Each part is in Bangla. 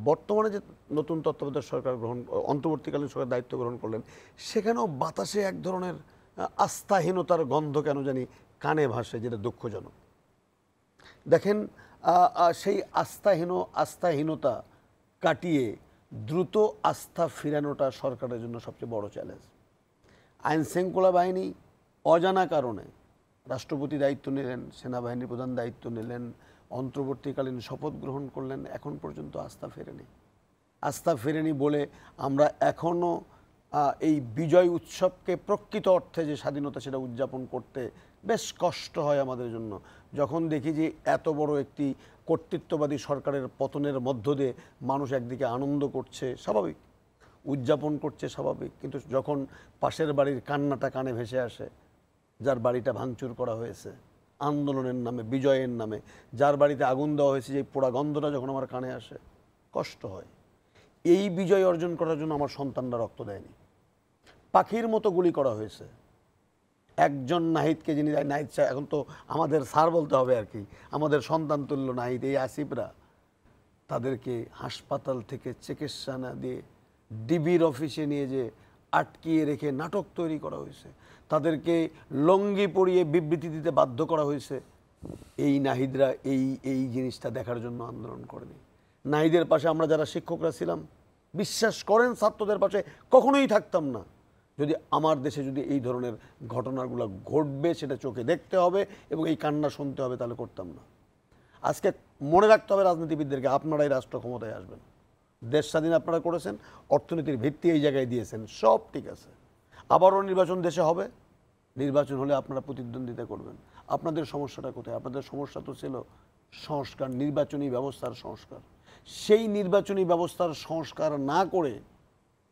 বর্তমানে যে নতুন তত্ত্বাবধায়ক সরকার অন্তর্বর্তীকালীন সরকার দায়িত্ব গ্রহণ করলেন, সেখানেও বাতাসে এক ধরনের আস্থাহীনতার গন্ধ কেন জানি কানে ভাসে, যেটা দুঃখজনক। দেখেন, সেই আস্থাহীনতা কাটিয়ে দ্রুত আস্থা ফিরানোটা সরকারের জন্য সবচেয়ে বড় চ্যালেঞ্জ। আইন শৃঙ্খলা বাহিনী অজানা কারণে রাষ্ট্রপতি দায়িত্ব নিলেন, সেনাবাহিনীর প্রধান দায়িত্ব নিলেন, অন্তর্বর্তীকালীন শপথ গ্রহণ করলেন, এখন পর্যন্ত আস্থা ফেরেনি বলে আমরা এখনও এই বিজয় উৎসবকে প্রকৃত অর্থে যে স্বাধীনতা সেটা উদযাপন করতে বেশ কষ্ট হয় আমাদের জন্য। যখন দেখি যে এত বড় একটি কর্তৃত্ববাদী সরকারের পতনের মধ্য দিয়ে মানুষ একদিকে আনন্দ করছে, স্বাভাবিক, উদযাপন করছে, স্বাভাবিক, কিন্তু যখন পাশের বাড়ির কান্নাটা কানে ভেসে আসে, যার বাড়িটা ভাঙচুর করা হয়েছে আন্দোলনের নামে, বিজয়ের নামে, যার বাড়িতে আগুন দেওয়া হয়েছে, যে পোড়া গন্ধটা যখন আমার কানে আসে, কষ্ট হয়। এই বিজয় অর্জন করার জন্য আমার সন্তানরা রক্ত দেয়নি, পাখির মতো গুলি করা হয়েছে। একজন নাহিদকে, যিনি নাহিদ সাহেব, এখন তো আমাদের স্যার বলতে হবে আর কি, আমাদের সন্তান তুল্য নাহিদ, এই আসিফরা, তাদেরকে হাসপাতাল থেকে চিকিৎসা না দিয়ে ডিবির অফিসে নিয়ে যে আটকিয়ে রেখে নাটক তৈরি করা হয়েছে, তাদেরকে লঙ্গি পরিয়ে বিবৃতি দিতে বাধ্য করা হয়েছে। এই নাহিদরা এই জিনিসটা দেখার জন্য আন্দোলন করেনি। নাহিদের পাশে আমরা যারা শিক্ষকরা ছিলাম, বিশ্বাস করেন ছাত্রদের পাশে কখনোই থাকতাম না। যদি আমার দেশে যদি এই ধরনের ঘটনাগুলো ঘটবে সেটা চোখে দেখতে হবে এবং এই কান্না শুনতে হবে, তাহলে করতাম না। আজকে মনে রাখতে হবে রাজনীতিবিদদেরকে, আপনারাই রাষ্ট্র ক্ষমতায় আসবেন, দেশ স্বাধীন আপনারা করেছেন, অর্থনীতির ভিত্তি এই জায়গায় দিয়েছেন, সব ঠিক আছে। আবারও নির্বাচন দেশে হবে, নির্বাচন হলে আপনারা প্রতিদ্বন্দ্বিতা করবেন। আপনাদের সমস্যাটা কোথায়? আপনাদের সমস্যা তো ছিল সংস্কার, নির্বাচনী ব্যবস্থার সংস্কার। সেই নির্বাচনী ব্যবস্থার সংস্কার না করে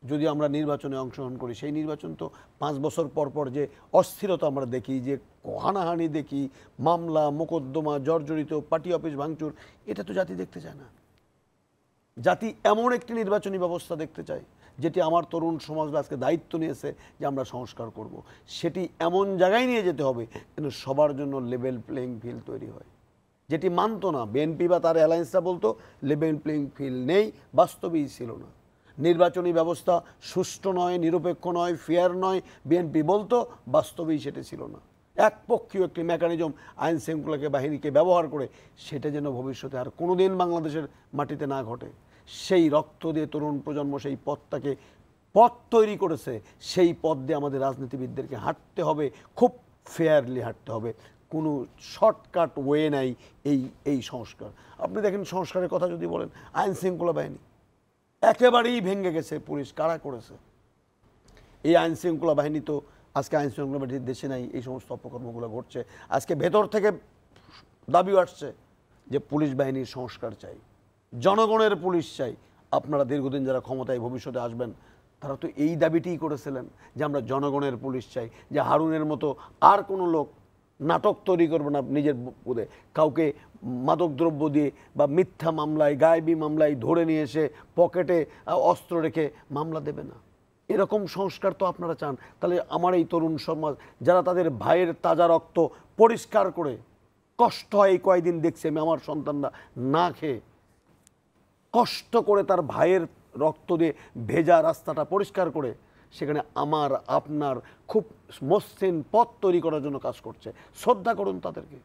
যদি আমরা নির্বাচনে অংশগ্রহণ করি, সেই নির্বাচন তো 5 বছর পর পর যে অস্থিরতা আমরা দেখি, যে হানাহানি দেখি, মামলা মোকদ্দমা জর্জরিত, পার্টি অফিস ভাঙচুর, এটা তো জাতি দেখতে চায় না। জাতি এমন একটি নির্বাচনী ব্যবস্থা দেখতে চায় যেটি আমার তরুণ সমাজরা আজকে দায়িত্ব নিয়েছে যে আমরা সংস্কার করব। সেটি এমন জায়গায় নিয়ে যেতে হবে কিন্তু সবার জন্য লেভেল প্লেইং ফিল্ড তৈরি হয়, যেটি মানত না বিএনপি বা তার অ্যালায়েন্সরা, বলতো লেভেল প্লেইং ফিল্ড নেই, বাস্তবেই ছিল না। নির্বাচনী ব্যবস্থা সুষ্ঠু নয়, নিরপেক্ষ নয়, ফেয়ার নয়, বিএনপি বলতো, বাস্তবেই সেটা ছিল না। একপক্ষীয় একটি মেকানিজম আইন শৃঙ্খলাকে বাহিনীকে ব্যবহার করে, সেটা যেন ভবিষ্যতে আর কোনোদিন বাংলাদেশের মাটিতে না ঘটে। সেই রক্ত দিয়ে তরুণ প্রজন্ম সেই পথটাকে পথ তৈরি করেছে, সেই পথ দিয়ে আমাদের রাজনীতিবিদদেরকে হাঁটতে হবে, খুব ফেয়ারলি হাঁটতে হবে, কোনো শর্টকাট ওয়ে নাই এই সংস্কার। আপনি দেখেন সংস্কারের কথা যদি বলেন, আইন শৃঙ্খলা বাহিনী একেবারেই ভেঙে গেছে। পুলিশ কারা করেছে? এই আইন শৃঙ্খলা বাহিনী তো আজকে আইন শৃঙ্খলা বাহিনীর দেশে নাই, এই সমস্ত অপকর্মগুলো ঘটছে। আজকে ভেতর থেকে দাবিও আসছে যে পুলিশ বাহিনীর সংস্কার চাই, জনগণের পুলিশ চাই। আপনারা দীর্ঘদিন যারা ক্ষমতায় ভবিষ্যতে আসবেন, তারা তো এই দাবিটিই করেছিলেন যে আমরা জনগণের পুলিশ চাই, যে হারুনের মতো আর কোনো লোক নাটক তৈরি করবে না নিজের পদে, কাউকে মাদকদ্রব্য দিয়ে বা মিথ্যা মামলায়, গায়েবী মামলায় ধরে নিয়ে এসে পকেটে অস্ত্র রেখে মামলা দেবে না। এরকম সংস্কার তো আপনারা চান। তাহলে আমার এই তরুণ সমাজ যারা তাদের ভাইয়ের তাজা রক্ত পরিষ্কার করে, কষ্ট হয় এই কয়েকদিন দেখছি আমি, আমার সন্তানরা না খেয়ে কষ্ট করে তার ভাইয়ের রক্ত দিয়ে ভেজা রাস্তাটা পরিষ্কার করে সেখানে আমার আপনার খুব মসৃণ পথ তৈরি করার জন্য কাজ করছে। শ্রদ্ধা করুন তাদেরকে।